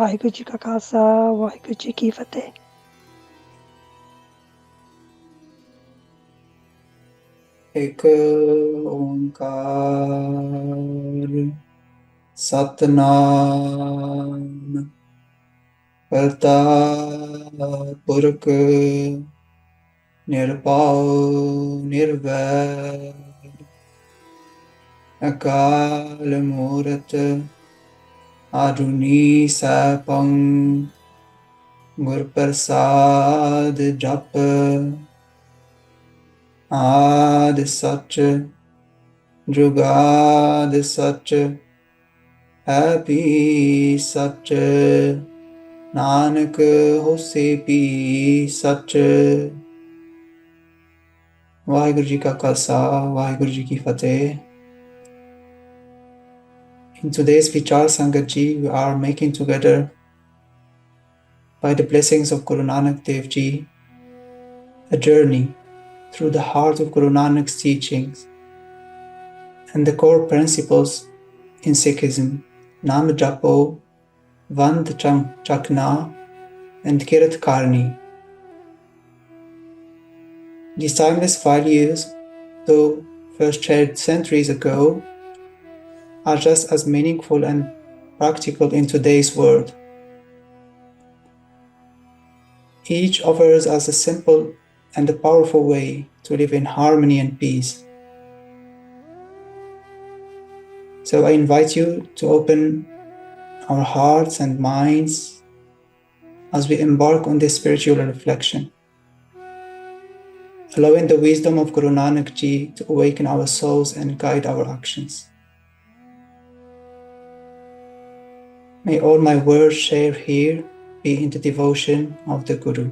ਵਾਹਿਗੁਰੂ ਜੀ ਕਾ ਖਾਲਸਾ ਵਾਹਿਗੁਰੂ ਜੀ ਕੀ ਫਤਿਹ। ਇੱਕ ਓੰਕਾਰ ਸਤਿਨਾਮ ਕਰਤਾ ਪੁਰਖ ਨਿਰਭਉ ਨਿਰਵੈਰ ਅਕਾਲ ਮੂਰਤ ਆਜੂਨੀ ਸੈਭੰ ਗੁਰ ਪ੍ਰਸਾਦ ਜਪ ਆਦਿ ਸਚ ਜੁਗਾਦ ਸਚ ਹੈ ਵੀ ਸਚ ਨਾਨਕ ਹੋਸੀ ਵੀ ਸਚ। ਵਾਹਿਗੁਰੂ ਜੀ ਕਾ ਖਾਲਸਾ ਵਾਹਿਗੁਰੂ ਜੀ ਕੀ ਫਤਿਹ। In today's Vichar Sangat Ji, we are making together, by the blessings of Guru Nanak Dev Ji, a journey through the heart of Guru Nanak's teachings and the core principles in Sikhism, Nam Japo, Vand Chakna, and Kirat Karni. These timeless values, though first shared centuries ago, are just as meaningful and practical in today's world. Each offers us a simple and a powerful way to live in harmony and peace. So I invite you to open our hearts and minds as we embark on this spiritual reflection, allowing the wisdom of Guru Nanak Ji to awaken our souls and guide our actions. May all my words shared here be in the devotion of the Guru.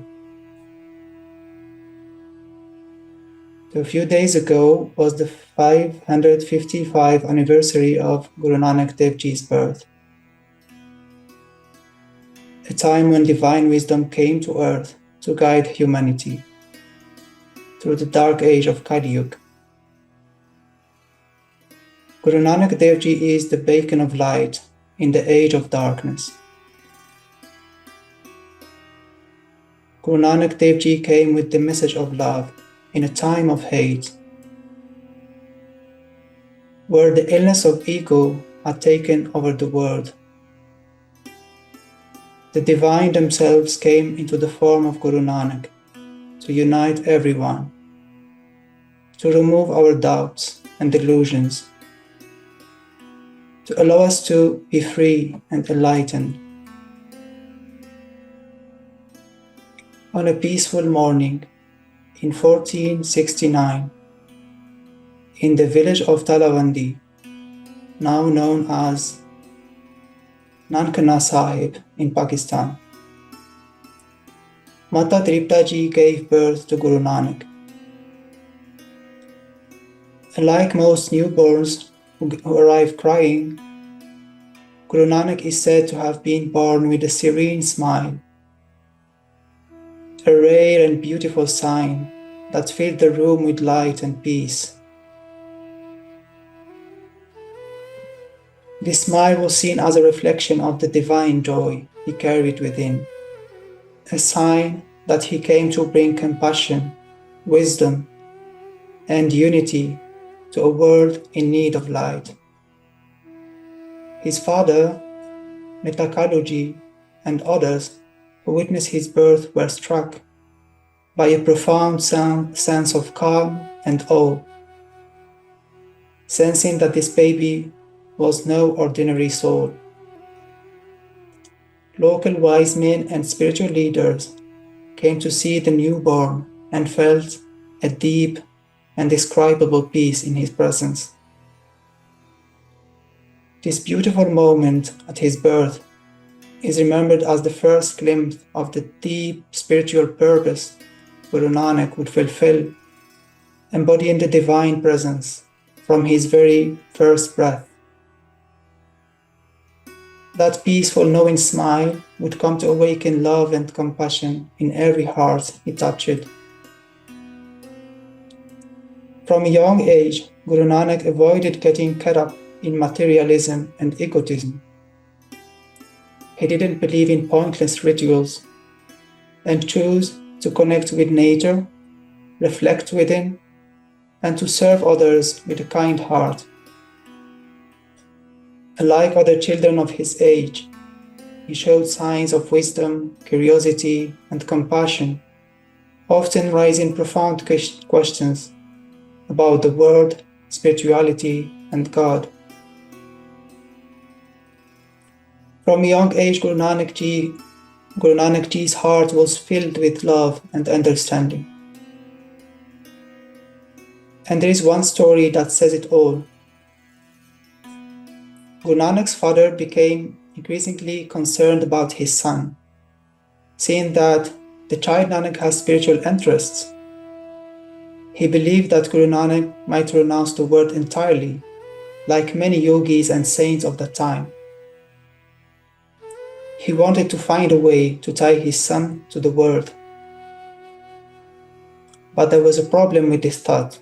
A few days ago was the 555th anniversary of Guru Nanak Dev Ji's birth, a time when divine wisdom came to earth to guide humanity through the dark age of Kali Yuga. Guru Nanak Dev Ji is the beacon of light in the age of darkness. Guru Nanak Dev Ji came with the message of love in a time of hate, where the illness of ego had taken over the world. The divine themselves came into the form of Guru Nanak to unite everyone, to remove our doubts and delusions, to allow us to be free and enlightened. On a peaceful morning in 1469, in the village of Talawandi, now known as Nankana Sahib in Pakistan, Mata Tripta Ji gave birth to Guru Nanak. Unlike most newborns who arrive crying, Guru Nanak is said to have been born with a serene smile, a rare and beautiful sign that filled the room with light and peace. This smile was seen as a reflection of the divine joy he carried within, a sign that he came to bring compassion, wisdom, and unity to a world in need of light. His father, Metakaluji, and others who witnessed his birth were struck by a profound sense of calm and awe, sensing that this baby was no ordinary soul. Local wise men and spiritual leaders came to see the newborn and felt a deep, indescribable peace in his presence. This beautiful moment at his birth is remembered as the first glimpse of the deep spiritual purpose Guru Nanak would fulfill, embodying the divine presence from his very first breath. That peaceful knowing smile would come to awaken love and compassion in every heart he touched. From a young age, Guru Nanak avoided getting caught up in materialism and egotism. he didn't believe in pointless rituals and chose to connect with nature, reflect within, and to serve others with a kind heart. Unlike other children of his age, he showed signs of wisdom, curiosity, and compassion, often raising profound questions about the world, spirituality, and God. From a young age, Guru Nanak Ji's heart was filled with love and understanding. And there is one story that says it all. Guru Nanak's father became increasingly concerned about his son, seeing that the child Nanak has spiritual interests. He believed that Guru Nanak might renounce the world entirely, like many yogis and saints of that time. He wanted to find a way to tie his son to the world. But there was a problem with this thought.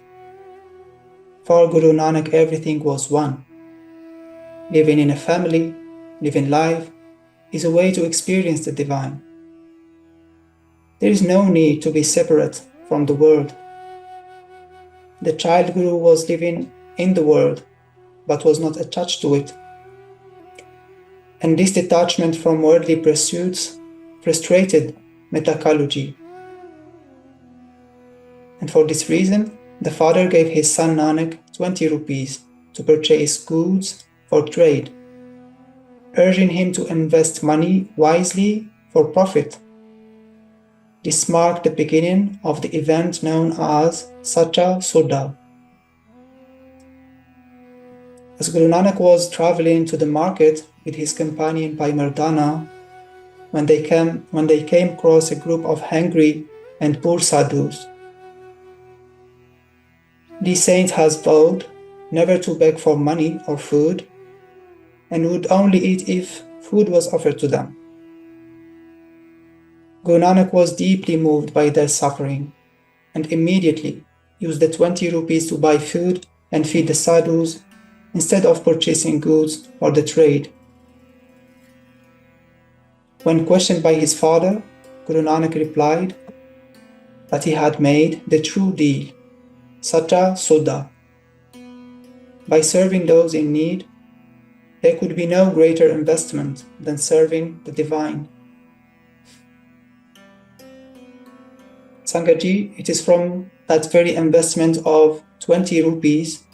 For Guru Nanak, everything was one. Living in a family, living life, is a way to experience the divine. There is no need to be separate from the world. The child Guru was living in the world, but was not attached to it. And this detachment from worldly pursuits frustrated Metacology. And for this reason, the father gave his son Nanak 20 rupees to purchase goods for trade, urging him to invest money wisely for profit. This marked the beginning of the event known as Sacha Soda. As Guru Nanak was traveling to the market with his companion Bhai Mardana, when they came across a group of hungry and poor sadhus. These saints has vowed never to beg for money or food, and would only eat if food was offered to them. Guru Nanak was deeply moved by their suffering, and immediately used the 20 rupees to buy food and feed the sadhus, instead of purchasing goods for the trade. When questioned by his father, Guru Nanak replied that he had made the true deal, Sacha Soda. By serving those in need, there could be no greater investment than serving the divine. Sangaji, it is from that very investment of 20 rupees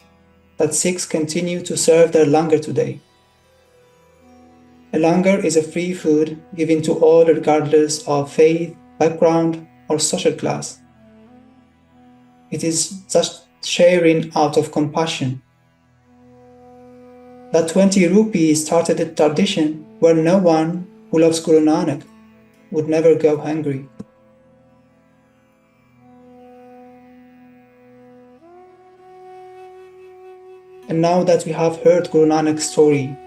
that Sikhs continue to serve their langar today. A langar is a free food given to all regardless of faith, background, or social class. It is just sharing out of compassion. That 20 rupees started a tradition where no one who loves Guru Nanak would never go hungry. And now that we have heard Guru Nanak's story,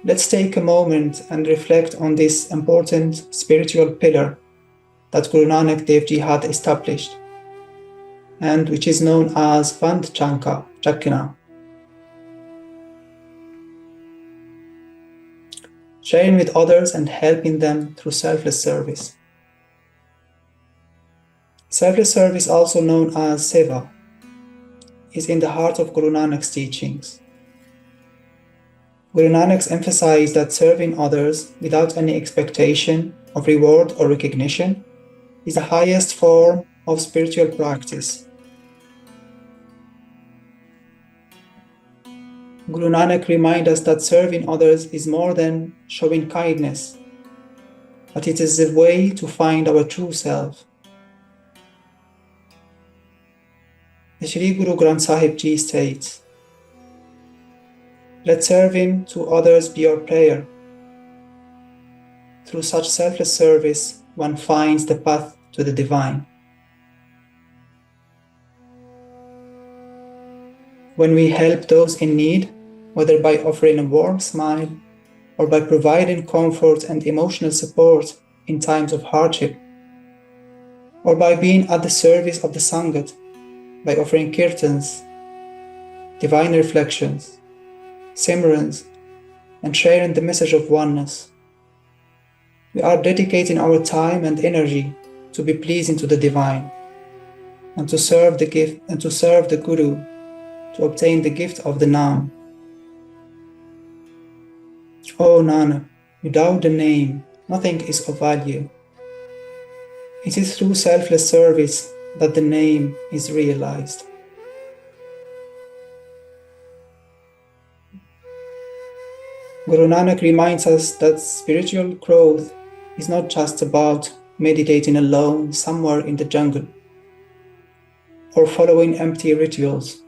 let's take a moment and reflect on this important spiritual pillar that Guru Nanak Dev Ji had established, and which is known as Vand Chakna. Sharing with others and helping them through selfless service. Selfless service, also known as Seva, is in the heart of Guru Nanak's teachings. Guru Nanak emphasized that serving others without any expectation of reward or recognition is the highest form of spiritual practice. Guru Nanak reminds us that serving others is more than showing kindness, but it is the way to find our true self. The Sri Guru Granth Sahib Ji states, "Let serving to others be your prayer. Through such selfless service, one finds the path to the divine." When we help those in need, whether by offering a warm smile or by providing comfort and emotional support in times of hardship, or by being at the service of the Sangat, by offering kirtans, divine reflections, simrans, and sharing the message of oneness, We are dedicating our time and energy to be pleasing to the divine, and to serve the gift and to serve the Guru, to obtain the gift of the Nam. O Nanak, without the name, nothing is of value. It is through selfless service that the name is realized. Guru Nanak reminds us that spiritual growth is not just about meditating alone somewhere in the jungle, or following empty rituals,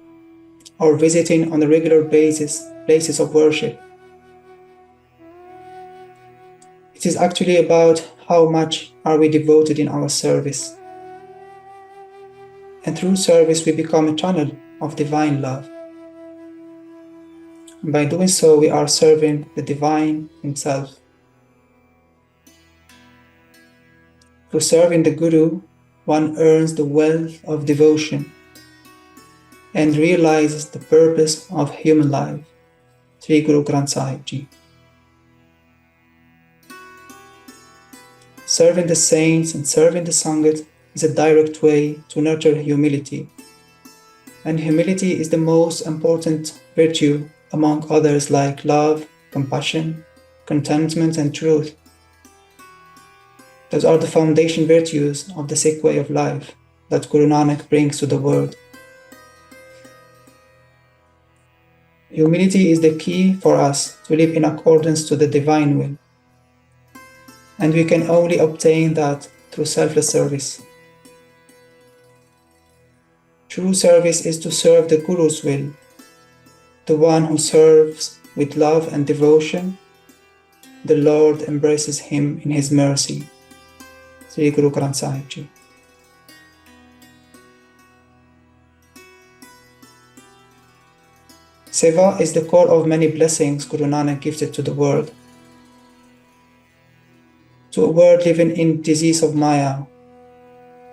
or visiting on a regular basis places of worship. It is actually about how much are we devoted in our service. And through service we become a channel of divine love. And by doing so we are serving the divine himself. Through serving the Guru, one earns the wealth of devotion and realizes the purpose of human life. Sri Guru Granth Sahib Ji. Serving the saints and serving the Sangat is a direct way to nurture humility. And humility is the most important virtue among others like love, compassion, contentment, and truth. Those are the foundation virtues of the Sikh way of life that Guru Nanak brings to the world. Humility is the key for us to live in accordance to the divine will. And we can only obtain that through selfless service. True service is to serve the Guru's will, the one who serves with love and devotion. The Lord embraces him in his mercy. Sri Guru Granth Sahib Ji. Seva is the core of many blessings Guru Nanak gifted to the world. To a world living in disease of Maya,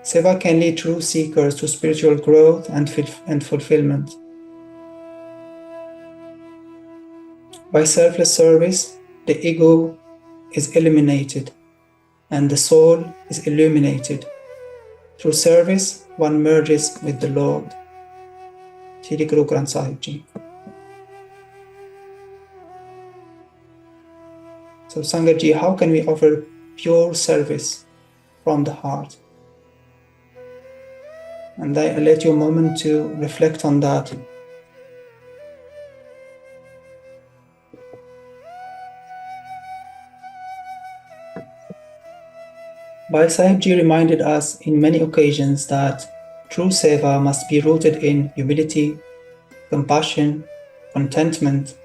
Seva can lead true seekers to spiritual growth and fulfillment. By selfless service, the ego is eliminated and the soul is illuminated. Through service, one merges with the Lord. Sri Guru Granth Sahib Ji. So Sangat Ji, how can we offer pure service from the heart? And I let you a moment to reflect on that. Bhai Sahib Ji reminded us in many occasions that true seva must be rooted in humility, compassion, contentment,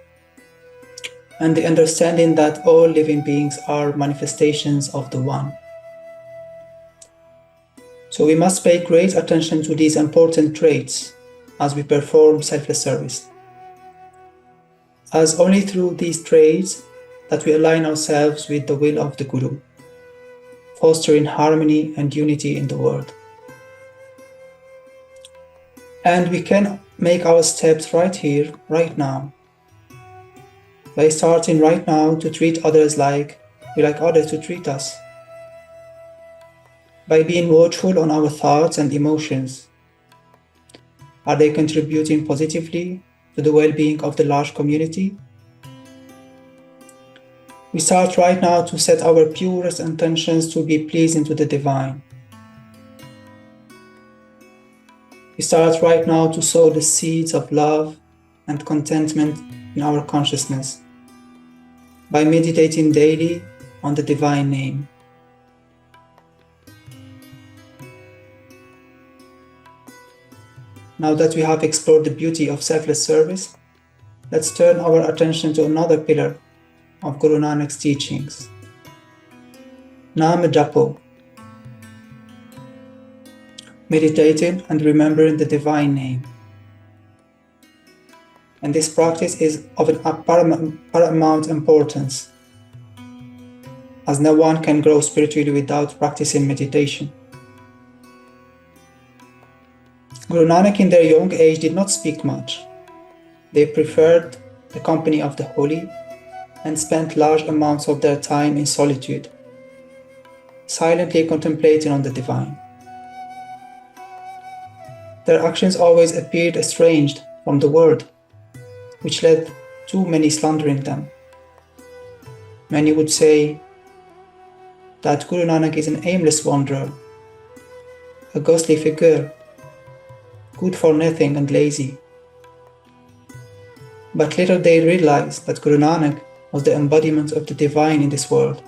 and the understanding that all living beings are manifestations of the One. So we must pay great attention to these important traits as we perform selfless service, as only through these traits that we align ourselves with the will of the Guru, fostering harmony and unity in the world. And we can make our steps right here, right now, by starting right now to treat others like we like others to treat us, by being watchful on our thoughts and emotions. Are they contributing positively to the well-being of the large community? We start right now to set our purest intentions to be pleasing to the divine. We start right now to sow the seeds of love and contentment in our consciousness by meditating daily on the divine name. Now that we have explored the beauty of selfless service, let's turn our attention to another pillar of Guru Nanak's teachings, Nam Japo, meditating and remembering the divine name. And this practice is of an paramount importance, as no one can grow spiritually without practicing meditation. Guru Nanak in their young age did not speak much. They preferred the company of the holy and spent large amounts of their time in solitude. silently contemplating on the divine. Their actions always appeared estranged from the word, which led to many slandering them. Many would say that Guru Nanak is an aimless wanderer, a ghostly figure, good for nothing and lazy. But later they realized that Guru Nanak was the embodiment of the divine in this world.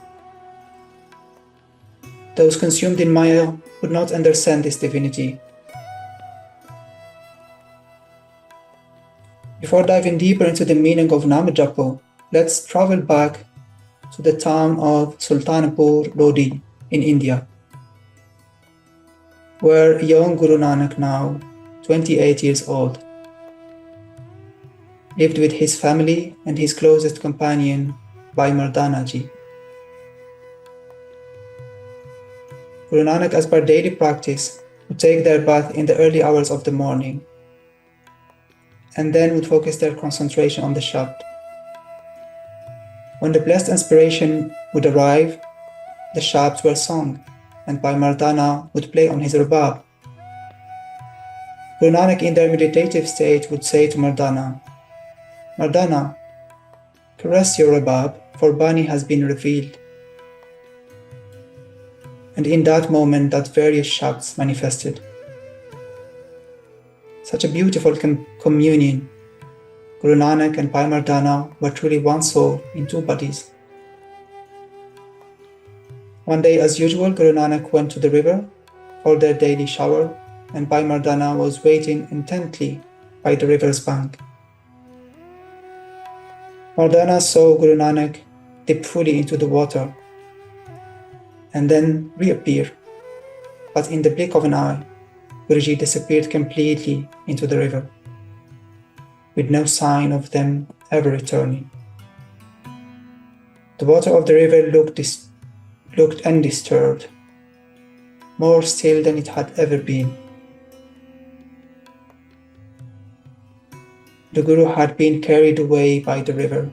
Those consumed in Maya would not understand this divinity. Before diving deeper into the meaning of Namajapo, let's travel back to the town of Sultanpur Lodi in India, where young Guru Nanak, now 28 years old, lived with his family and his closest companion, Bhai Mardana Ji. Guru Nanak, as per daily practice, would take their bath in the early hours of the morning, and then would focus their concentration on the Shabd. When the blessed inspiration would arrive, the Shabds were sung, and Bhai Mardana would play on his rubab. Guru Nanak, in their meditative state, would say to Mardana, "Mardana, caress your rubab, for Bani has been revealed." And in that moment, that various Shabds manifested. Such a beautiful communion. Guru Nanak and Bhai Mardana were truly one soul in two bodies. One day, as usual, Guru Nanak went to the river for their daily shower, and Bhai Mardana was waiting intently by the river's bank. Mardana saw Guru Nanak dip fully into the water and then reappear, but in the blink of an eye, Guruji disappeared completely into the river, with no sign of them ever returning. The water of the river looked undisturbed, more still than it had ever been. The Guru had been carried away by the river,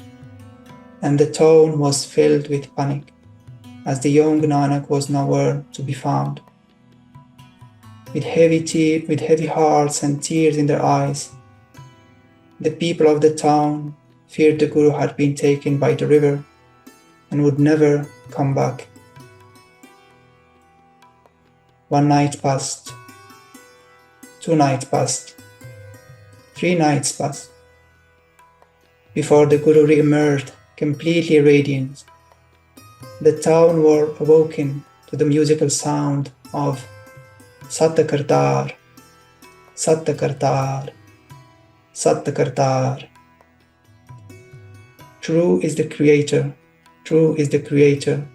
and the town was filled with panic, as the young Nanak was nowhere to be found. With heavy hearts and tears in their eyes, the people of the town feared the Guru had been taken by the river and would never come back. One night passed, 2 nights passed, 3 nights passed, before the Guru re-emerged, completely radiant. The town were awoken to the musical sound of Satta Kartar, Satta Kartar, Satta Kartar. True is the Creator, true is the Creator,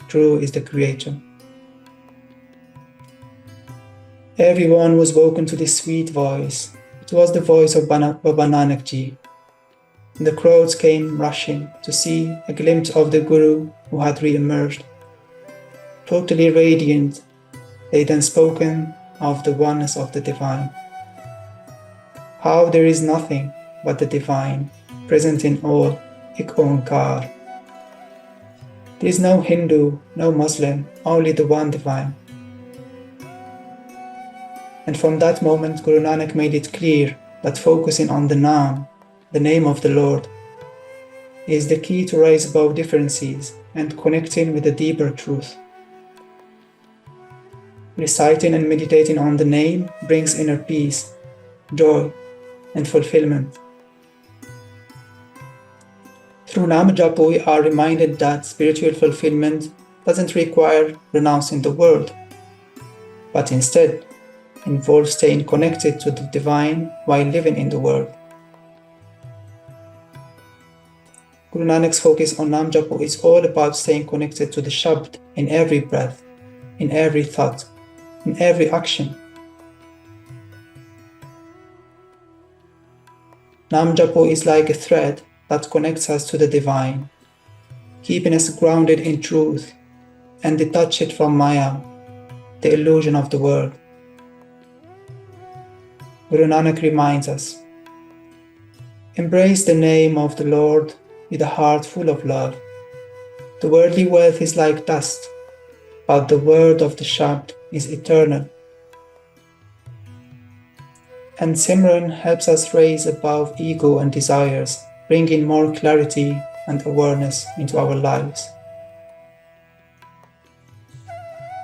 true is the Creator. Everyone was woken to this sweet voice. It was the voice of Baba Nanak Ji. The crowds came rushing to see a glimpse of the Guru who had re-emerged. Totally radiant, they then spoken of the oneness of the Divine. How there is nothing but the Divine, present in all, Ik Onkar. There is no Hindu, no Muslim, only the one Divine. And from that moment, Guru Nanak made it clear that focusing on the Naam, the name of the Lord, is the key to rise above differences and connecting with the deeper truth. Reciting and meditating on the name brings inner peace, joy, and fulfillment. Through Namajapo, we are reminded that spiritual fulfillment doesn't require renouncing the world, but instead involves staying connected to the Divine while living in the world. Guru Nanak's focus on Namjapo is all about staying connected to the Shabd in every breath, in every thought, in every action. Namjapo is like a thread that connects us to the Divine, keeping us grounded in truth and detached from Maya, the illusion of the world. Guru Nanak reminds us, embrace the name of the Lord with a heart full of love. The worldly wealth is like dust. but the word of the Shabd is eternal. And Simran helps us raise above ego and desires, bringing more clarity and awareness into our lives.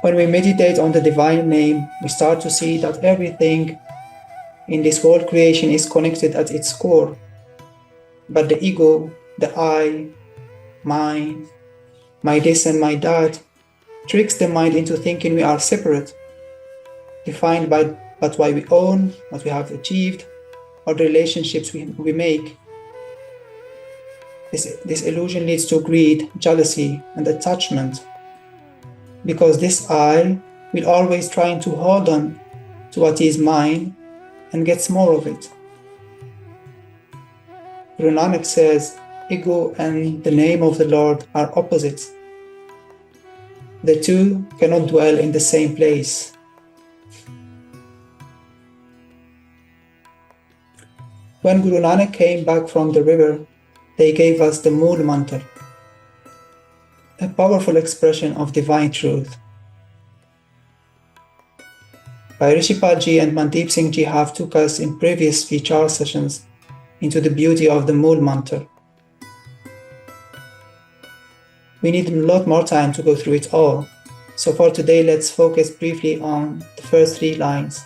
When we meditate on the divine name, we start to see that everything in this world creation is connected at its core. But the ego, the I, mine, my this and my that, tricks the mind into thinking we are separate, defined by what we own, what we have achieved, or the relationships we make. This illusion leads to greed, jealousy, and attachment, because this I will always trying to hold on to what is mine and gets more of it. Guru Nanak says, ego and the name of the Lord are opposites. The two cannot dwell in the same place. When Guru Nanak came back from the river, they gave us the Mool Mantra, a powerful expression of divine truth. Bhai Rishipal Ji and Mandeep Singh Ji have took us in previous vichar sessions into the beauty of the Mool Mantra. We need a lot more time to go through it all, so for today let's focus briefly on the first 3 lines.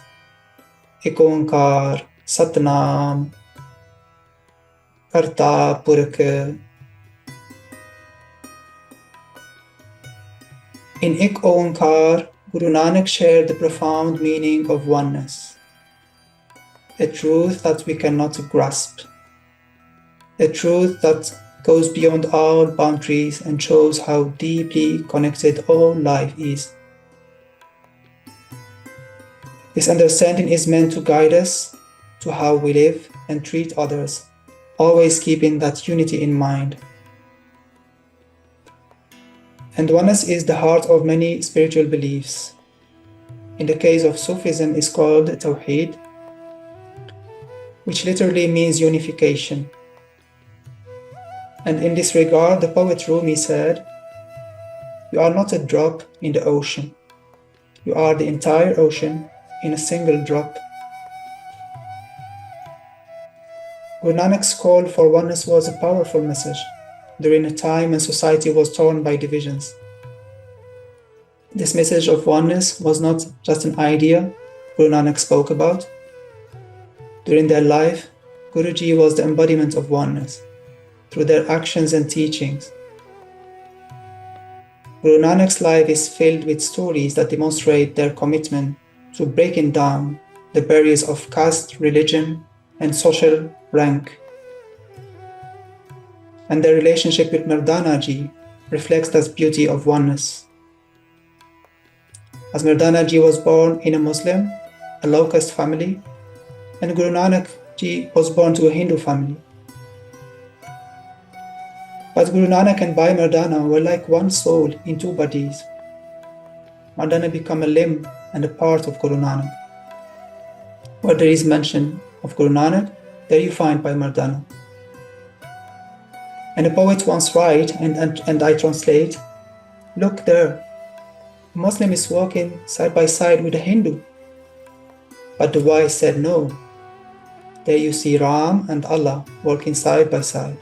Ek Onkar, Satnam, Karta Purakh. In Ek Onkar, Guru Nanak shared the profound meaning of oneness, a truth that we cannot grasp, a truth that goes beyond all boundaries and shows how deeply connected all life is. This understanding is meant to guide us to how we live and treat others, always keeping that unity in mind. And oneness is the heart of many spiritual beliefs. In the case of Sufism, it's called Tawheed, which literally means unification. And in this regard, the poet Rumi said, "You are not a drop in the ocean. You are the entire ocean in a single drop." Guru Nanak's call for oneness was a powerful message during a time when society was torn by divisions. This message of oneness was not just an idea Guru Nanak spoke about. During their life, Guruji was the embodiment of oneness through their actions and teachings. Guru Nanak's life is filled with stories that demonstrate their commitment to breaking down the barriers of caste, religion, and social rank. And their relationship with Mardana Ji reflects that beauty of oneness. As Mardana Ji was born in a Muslim, a low caste family, and Guru Nanak Ji was born to a Hindu family. But Guru Nanak and Bhai Mardana were like one soul in 2 bodies. Mardana became a limb and a part of Guru Nanak. Where there is mention of Guru Nanak, there you find Bhai Mardana. And a poet once write, and I translate, "Look there, a Muslim is walking side by side with a Hindu." But the wise said no. There you see Ram and Allah walking side by side.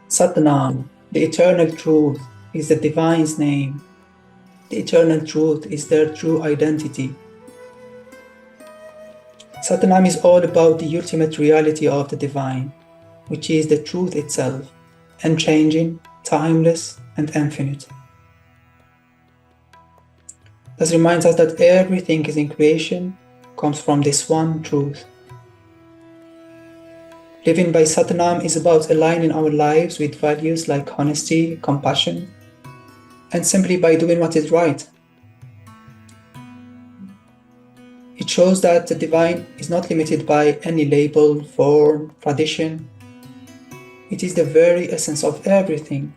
Satnam, the eternal truth, is the divine's name. The eternal truth is their true identity. Satnam is all about the ultimate reality of the divine, which is the truth itself, unchanging, timeless, and infinite. This reminds us that everything in creation comes from this one truth. Living by Satnam is about aligning our lives with values like honesty, compassion, and simply by doing what is right. It shows that the divine is not limited by any label, form, tradition. It is the very essence of everything.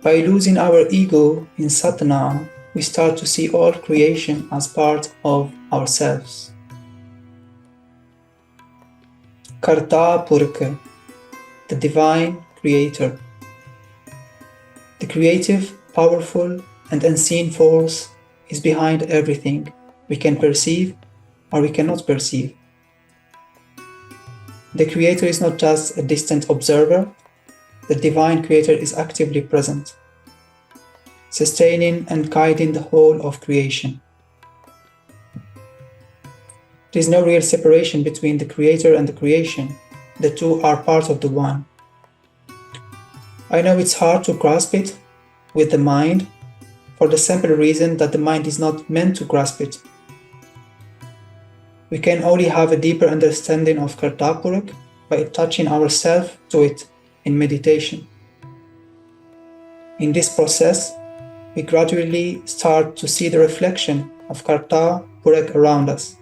By losing our ego in Satnam, we start to see all creation as part of ourselves. Karta Purka, the divine creator. The creative, powerful, and unseen force is behind everything we can perceive or we cannot perceive. The creator is not just a distant observer, the divine creator is actively present, sustaining and guiding the whole of creation. There is no real separation between the creator and the creation. The two are part of the one. I know it's hard to grasp it with the mind for the simple reason that the mind is not meant to grasp it. We can only have a deeper understanding of Kartapurak by attaching ourselves to it in meditation. In this process, we gradually start to see the reflection of Kartapurak around us.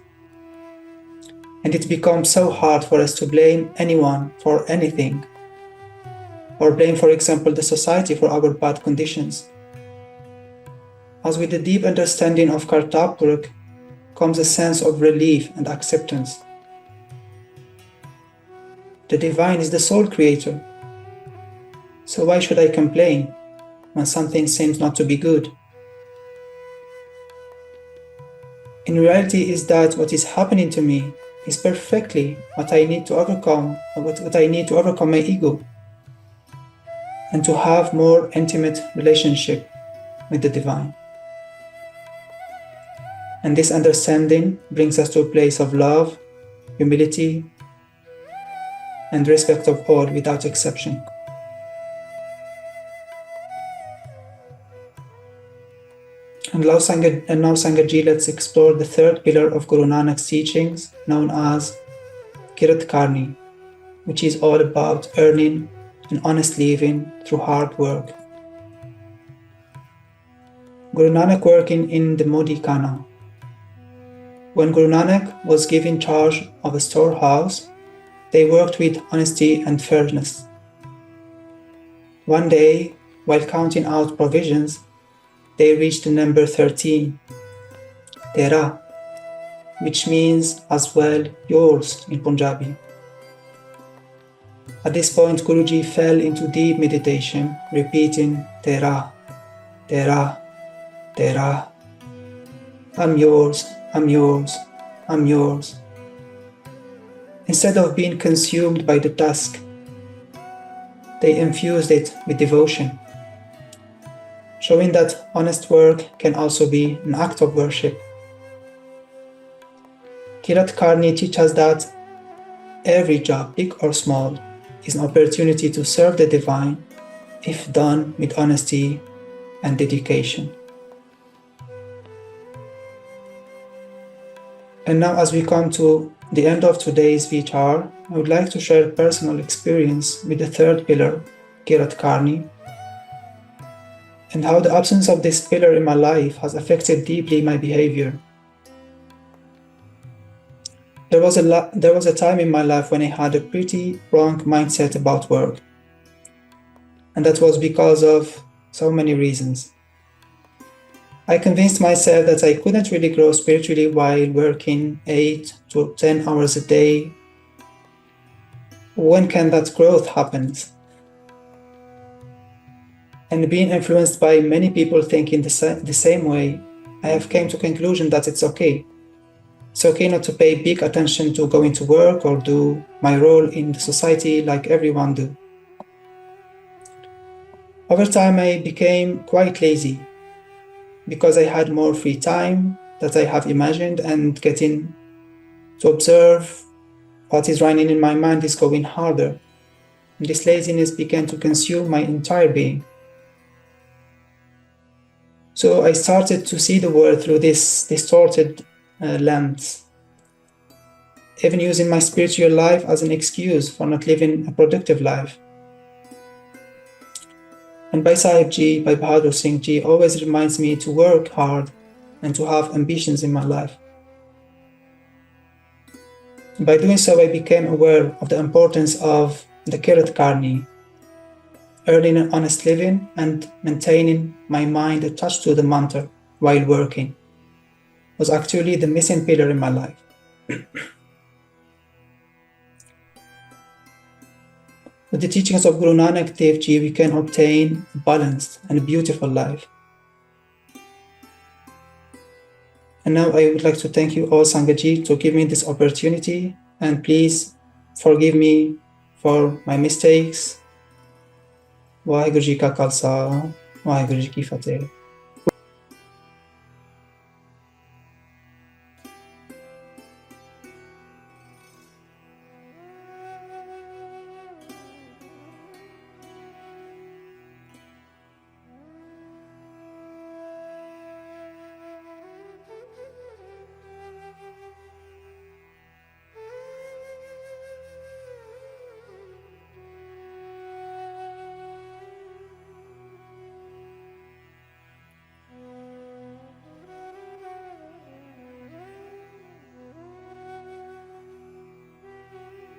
And it becomes so hard for us to blame anyone for anything, or blame, for example, the society for our bad conditions. As with the deep understanding of Kartapurak comes a sense of relief and acceptance. The divine is the sole creator. So why should I complain when something seems not to be good? In reality is that what is happening to me is perfectly what I need to overcome, or what I need to overcome my ego and to have more intimate relationship with the divine. And this understanding brings us to a place of love, humility, and respect of all without exception. And now Sangatji, let's explore the third pillar of Guru Nanak's teachings, known as Kirat Karni, which is all about earning an honest living through hard work. Guru Nanak working in the Modi Khana. When Guru Nanak was given charge of a storehouse, they worked with honesty and fairness. One day, while counting out provisions, they reached the number 13, Tera, which means as well yours in Punjabi. At this point, Guruji fell into deep meditation, repeating Tera, Tera, Tera. I'm yours, I'm yours, I'm yours. Instead of being consumed by the task, they infused it with devotion, showing that honest work can also be an act of worship. Kirat Karni teaches that every job, big or small, is an opportunity to serve the divine if done with honesty and dedication. And now, as we come to the end of today's vichar, I would like to share a personal experience with the third pillar, Kirat Karni, and how the absence of this pillar in my life has affected deeply my behavior. There was a time in my life when I had a pretty wrong mindset about work. And that was because of so many reasons. I convinced myself that I couldn't really grow spiritually while working 8 to 10 hours a day. When can that growth happen? And being influenced by many people thinking the same way, I have came to the conclusion that it's okay. It's okay not to pay big attention to going to work or do my role in the society like everyone do. Over time, I became quite lazy because I had more free time that I have imagined, and getting to observe what is running in my mind is going harder. And this laziness began to consume my entire being. So I started to see the world through this distorted lens, even using my spiritual life as an excuse for not living a productive life. And Bhai Sahib Ji, Bhai Bahadur Singh Ji always reminds me to work hard and to have ambitions in my life. By doing so, I became aware of the importance of the Kirat Karni, earning an honest living and maintaining my mind attached to the mantra while working was actually the missing pillar in my life. With the teachings of Guru Nanak Dev Ji, we can obtain a balanced and a beautiful life. And now I would like to thank you all, Sangaji, to give me this opportunity, and please forgive me for my mistakes. Vaheguru Ji Ka Khalsa, Vaheguru Ji Ki Fateh.